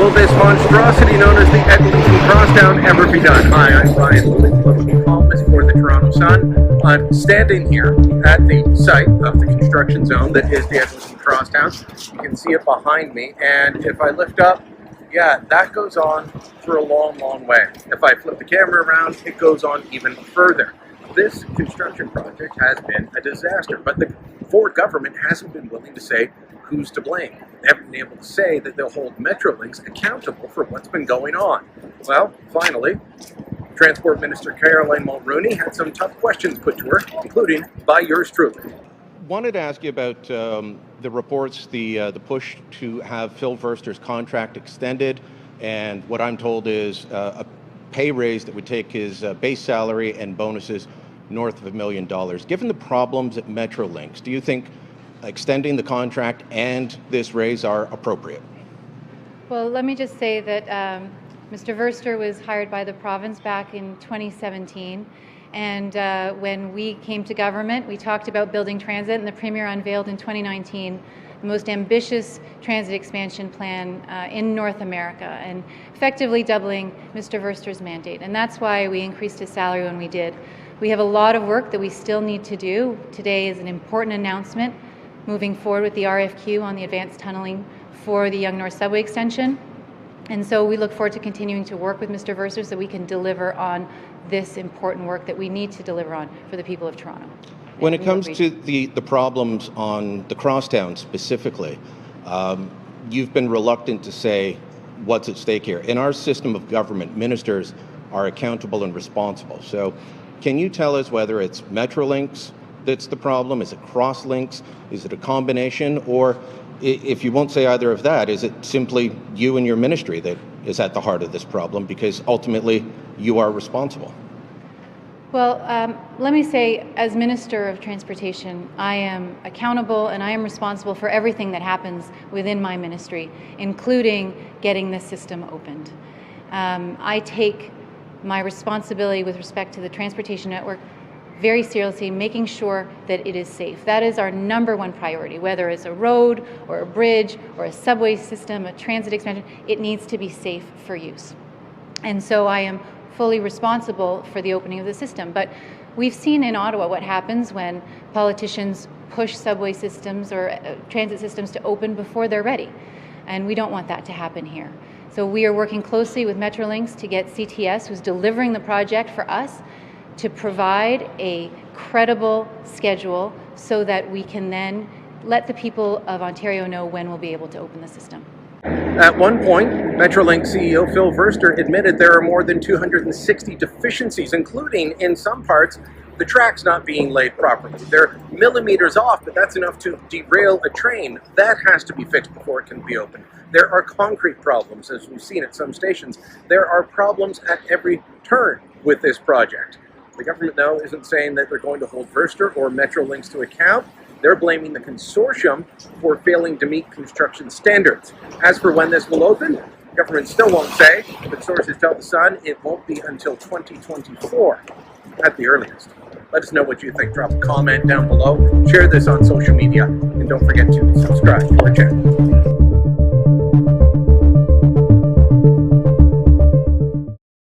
Will this monstrosity known as the Eglinton Crosstown ever be done? Hi, I'm Brian Lilley, political columnist for the Toronto Sun. I'm standing here at the site of the construction zone that is the Eglinton Crosstown. You can see it behind me, and if I lift up, yeah, that goes on for a long, long way. If I flip the camera around, it goes on even further. This construction project has been a disaster, but the Ford government hasn't been willing to say who's to blame. They haven't been able to say that they'll hold Metrolinx accountable for what's been going on. Well, finally, Transport Minister Mulroney had some tough questions put to her, including by yours truly. Wanted to ask you about the reports, the push to have Phil Verster's contract extended, and what I'm told is a pay raise that would take his base salary and bonuses north of $1 million. Given the problems at Metrolinx, do you think extending the contract and this raise are appropriate? Well, let me just say that Mr. Verster was hired by the province back in 2017. And when we came to government, we talked about building transit, and the Premier unveiled in 2019 the most ambitious transit expansion plan in North America, and effectively doubling Mr. Verster's mandate. And that's why we increased his salary when we did. We have a lot of work that we still need to do. Today is an important announcement moving forward with the RFQ on the advanced tunneling for the Yonge North Subway extension. And so we look forward to continuing to work with Mr. Verster so we can deliver on this important work that we need to deliver on for the people of Toronto. When it comes to the problems on the Crosstown specifically, you've been reluctant to say what's at stake here. In our system of government, ministers are accountable and responsible. So can you tell us whether it's Metrolinx that's the problem? Is it Crosslinx? Is it a combination? Or if you won't say either of that, is it simply you and your ministry that is at the heart of this problem, because ultimately you are responsible? Well, let me say, as Minister of Transportation, I am accountable and I am responsible for everything that happens within my ministry, including getting this system opened. I take my responsibility with respect to the transportation network very seriously, making sure that it is safe. That is our number one priority, whether it's a road or a bridge or a subway system, a transit expansion, it needs to be safe for use. And so I am fully responsible for the opening of the system. But we've seen in Ottawa what happens when politicians push subway systems or transit systems to open before they're ready. And we don't want that to happen here. So we are working closely with Metrolinx to get CTS, who's delivering the project for us, to provide a credible schedule so that we can then let the people of Ontario know when we'll be able to open the system. At one point, Metrolinx CEO Phil Verster admitted there are more than 260 deficiencies, including, in some parts, the tracks not being laid properly. They're millimeters off, but that's enough to derail a train. That has to be fixed before it can be opened. There are concrete problems, as we've seen at some stations. There are problems at every turn with this project. The government now isn't saying that they're going to hold Verster or Metrolinx to account. They're blaming the consortium for failing to meet construction standards. As for when this will open, the government still won't say, but sources tell the Sun it won't be until 2024 at the earliest. Let us know what you think. Drop a comment down below, share this on social media, and don't forget to subscribe to our channel.